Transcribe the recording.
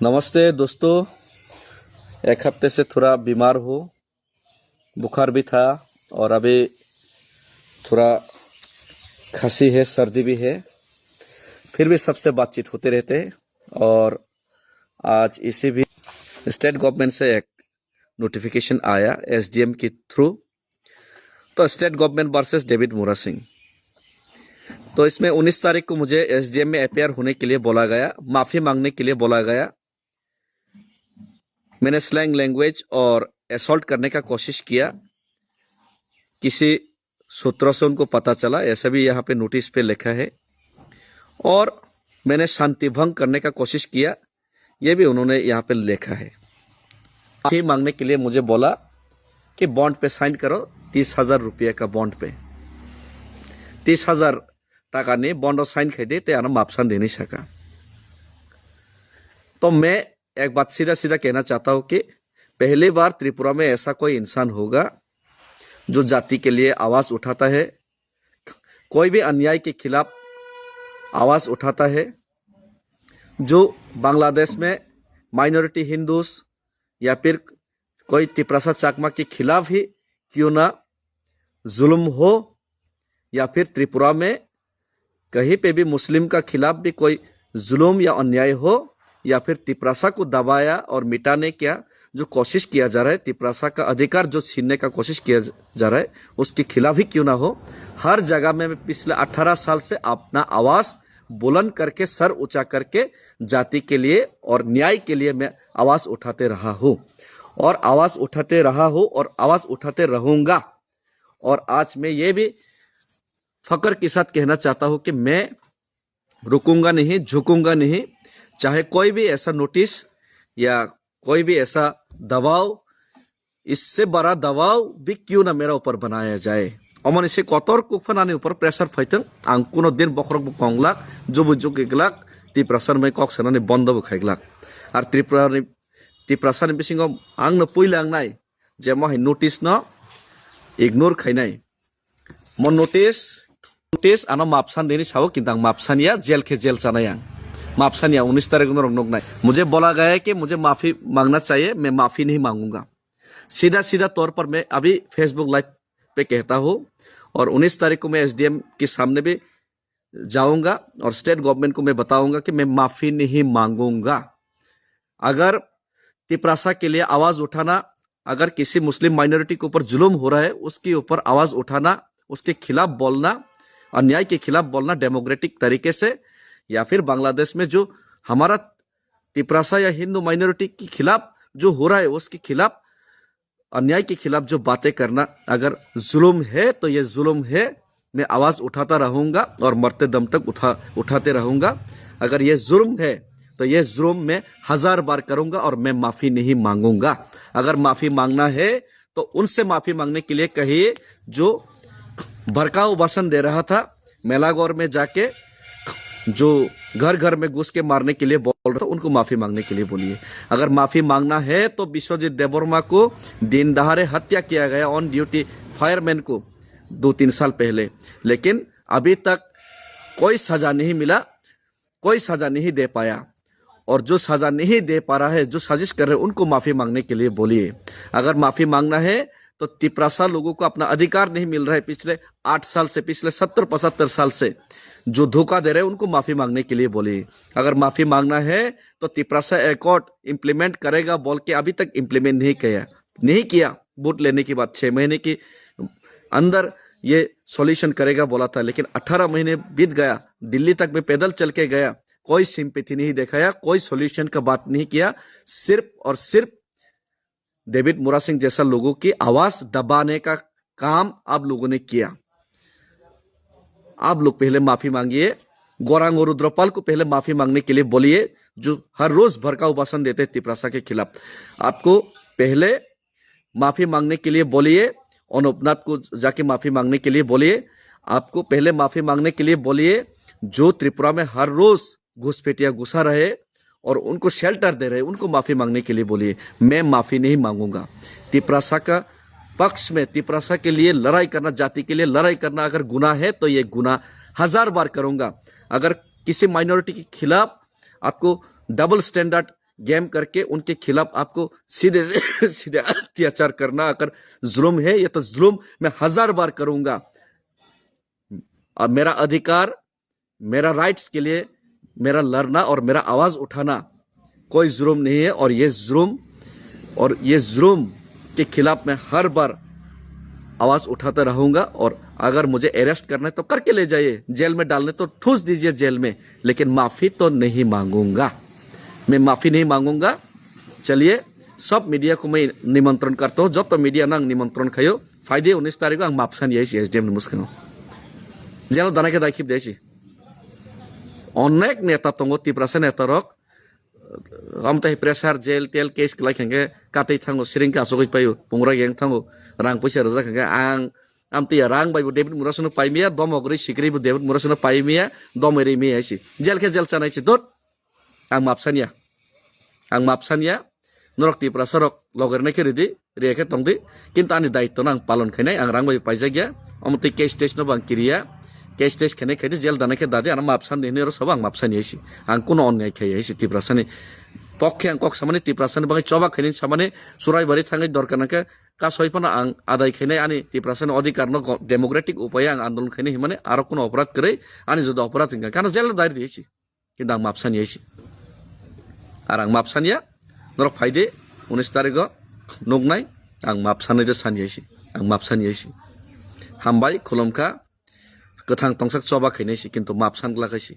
नमस्ते दोस्तों। एक हफ्ते से थोड़ा बीमार हो, बुखार भी था और अभी थोड़ा खांसी है, सर्दी भी है। फिर भी सबसे बातचीत होते रहते हैं। और आज इसी भी स्टेट गवर्नमेंट से एक नोटिफिकेशन आया एसडीएम के थ्रू। तो स्टेट गवर्नमेंट वर्सेस डेविड मोरा सिंह। तो इसमें 19 तारीख को मुझे एसडीएम में अपीयर होने के लिए बोला गया, माफ़ी मांगने के लिए बोला गया। मैंने स्लैंग लैंग्वेज और असॉल्ट करने का कोशिश किया, किसी सूत्रों से उनको पता चला, ऐसा भी यहाँ पे नोटिस पे लिखा है। और मैंने शांति भंग करने का कोशिश किया, ये भी उन्होंने यहाँ पे लिखा है। माफी मांगने के लिए मुझे बोला कि बॉन्ड पे साइन करो, 30,000 रुपये का बॉन्ड पे। 30,000 टाका ने बॉन्ड साइन खाई दे तो मापसान दे नहीं सका। तो मैं एक बात सीधा सीधा कहना चाहता हूं कि पहली बार त्रिपुरा में ऐसा कोई इंसान होगा जो जाति के लिए आवाज उठाता है, कोई भी अन्याय के खिलाफ आवाज उठाता है, जो बांग्लादेश में माइनॉरिटी हिंदूस या फिर कोई तिपरासा चाकमा के खिलाफ ही क्यों ना जुल्म हो, या फिर त्रिपुरा में कहीं पे भी मुस्लिम का खिलाफ भी कोई जुल्म या अन्याय हो, या फिर तिपरासा को दबाया और मिटाने का जो कोशिश किया जा रहा है, तिपरासा का अधिकार जो छीनने का कोशिश किया जा रहा है, उसके खिलाफ ही क्यों ना हो, हर जगह में मैं पिछले 18 साल से अपना आवाज बुलंद करके, सर ऊंचा करके जाति के लिए और न्याय के लिए मैं आवाज उठाते रहा हूं और आवाज उठाते रहा हूं और आवाज उठाते रहूंगा। और आज मैं ये भी फक्र के साथ कहना चाहता हूं कि मैं रुकूंगा नहीं, झुकूंगा नहीं, चाहे कोई भी ऐसा नोटिस या कोई भी ऐसा दबाव, इससे बड़ा दबाव भी क्यों ना मेरा ऊपर बनाया जाए। अमन इसे कतर कुफनाने ऊपर प्रेशर फैतों आं कुनो दिन बखरक कंगलाक जुबु जुगलाक तिप्रासार में कक सोनाने बंद खाइगलाक। और तिप्रासार बिसिंग आंनो पुइलांनाय जे महाय नोटिस न इग्नोर खाइनाय मन नोटिस आना मापसान देनी सावो किंतु मापसानिया जेल के जेल जानाया मापसानिया 19 तारीख को रोकना। मुझे बोला गया है कि मुझे माफी मांगना चाहिए, मैं माफी नहीं मांगूंगा। सीधा सीधा तौर पर मैं अभी फेसबुक लाइव पे कहता हूँ और 19 तारीख को मैं एसडीएम के सामने भी जाऊंगा और स्टेट गवर्नमेंट को मैं बताऊंगा कि मैं माफी नहीं मांगूंगा। अगर तिपरासा के लिए आवाज उठाना, अगर किसी मुस्लिम माइनॉरिटी के ऊपर जुल्म हो रहा है उसके ऊपर आवाज उठाना, उसके खिलाफ बोलना, अन्याय के खिलाफ बोलना डेमोक्रेटिक तरीके से, या फिर बांग्लादेश में जो हमारा तिपरासा या हिंदू माइनॉरिटी के खिलाफ जो हो रहा है उसके खिलाफ, अन्याय के खिलाफ जो बातें करना, अगर जुल्म है तो ये जुल्म है, मैं आवाज उठाता रहूंगा और मरते दम तक उठाते रहूंगा। अगर ये जुल्म है तो ये जुल्म मैं 1000 बार करूंगा और मैं माफी नहीं मांगूंगा। अगर माफी मांगना है तो उनसे माफी मांगने के लिए कहिए जो भड़काऊ भाषण दे रहा था, मेलागौर में जाके जो घर घर में घुस के मारने के लिए बोल रहा था, उनको माफी मांगने के लिए बोलिए। अगर माफी मांगना है तो विश्वजीत देबवर्मा को दिन दहाड़े हत्या किया गया ऑन ड्यूटी फायरमैन को 2-3 साल पहले, लेकिन अभी तक कोई सजा नहीं मिला, कोई सजा नहीं दे पाया। और जो सजा नहीं दे पा रहा है, जो साजिश कर रहे हैं, उनको माफी मांगने के लिए बोलिए। अगर माफी मांगना है तो तिपरासा लोगों को अपना अधिकार नहीं मिल रहा है, पिछले 8 साल से, पिछले 70-75 साल से जो धोखा दे रहे हैं उनको माफी मांगने के लिए बोलिए। अगर माफी मांगना है तो तिपरासा एकॉर्ड इंप्लीमेंट करेगा बोल के अभी तक इंप्लीमेंट नहीं किया। वोट लेने के बाद 6 महीने के अंदर ये सॉल्यूशन करेगा बोला था, लेकिन 18 महीने बीत गया, दिल्ली तक में पैदल चल के गया, कोई सिंपैथी नहीं दिखाया, कोई सॉल्यूशन का बात नहीं किया। सिर्फ और सिर्फ डेविड मोरा सिंह जैसा लोगों की आवाज दबाने का काम आप लोगों ने किया। आप लोग पहले माफी मांगिए, गौरांग और रुद्रपाल को पहले माफी मांगने के लिए बोलिए, जो हर रोज भड़काऊ भाषण देते हैं तिपरासा के खिलाफ। आपको पहले माफी मांगने के लिए बोलिए, अनुपनाथ को जाके माफी मांगने के लिए बोलिए। आपको पहले माफी मांगने के लिए बोलिए जो त्रिपुरा में हर रोज घुसपैठिया घुसा रहे और उनको शेल्टर दे रहे, उनको माफी मांगने के लिए बोलिए। मैं माफी नहीं मांगूंगा। तिपरासा का पक्ष में, तिपरासा के लिए लड़ाई करना, जाति के लिए लड़ाई करना अगर गुनाह है तो ये गुनाह 1000 बार करूंगा। अगर किसी माइनॉरिटी के खिलाफ आपको डबल स्टैंडर्ड गेम करके उनके खिलाफ आपको सीधे से सीधे अत्याचार करना अगर जुल्म है, ये तो जुल्म मैं 1000 बार करूंगा। और मेरा अधिकार, मेरा राइट्स के लिए मेरा लड़ना और मेरा आवाज उठाना कोई जुल्म नहीं है। और ये जुल्म के खिलाफ मैं हर बार आवाज उठाता रहूंगा। और अगर मुझे अरेस्ट करना है तो करके ले जाइए, जेल में डालने तो ठूस दीजिए जेल में, लेकिन माफी तो नहीं मांगूंगा, मैं माफी नहीं मांगूंगा। चलिए, सब मीडिया को मैं निमंत्रण करता हूँ, जब तो मीडिया ना निमंत्रण खायो फायदे 19 तारिख को आं मापसान याइसी एसडीएम मुस्काङाव जेल दानाय के दायखिब दाइसी अनेक नेता दङ तिप्रासा नेता रक आमताय प्रेसार जेल तेल केस लाइखांगे कातै थाङो सिरिं कासोगै पायो पंग्रा गें थाङो रां पैसा रजाखांगे आमतिया रां बायबो डेभिड मुरासनो पाइमिया दमगरै सिक्रिबो डेभिड मुरासनो पाइमिया दमरै मियाइसी जेल के जेल चानायसी दोत आं मापसानिया नरक तिप्रासा रक लगरनाय के रेदि रेखे तंगदि किन्तु आंनि दायित्व आं पालन खायनाय आं रां बायबो पाइजागिया अमते केस टेस्ट न बां किरिया केस टेस्ट खेने खायदि जेल दानाय के दादि आं मापसान देने र सब आं मापसानि आइसी आं कोनो अन्याय खायैसी तिप्रासानि पक्षे आं कक सामाने तिप्रासानि बागै चबा खैनि सामाने सुराइबारि थाङै दरकार नाके का सयफाना आं आदाय खैनाय आनि तिप्रासानि अधिकार न डेमोक्रेटिक उपाय आं आन्दोलन खैनाय हिमाने आरो कोनो अपराध करे आनि जुदा अपराध हिंगा कारण जेल दायरि दिएसी किन्तु आं मापसानि आइसी आरो आं मापसानिया नरक फायदे 19 तारिख नुगनाय आं मापसानिदो सानियाइसी आं मापसानियाइसी हामबाय खुलुमखा गोथां तंसाक चबा खैनायसी किन्तु मापसान लागायसी।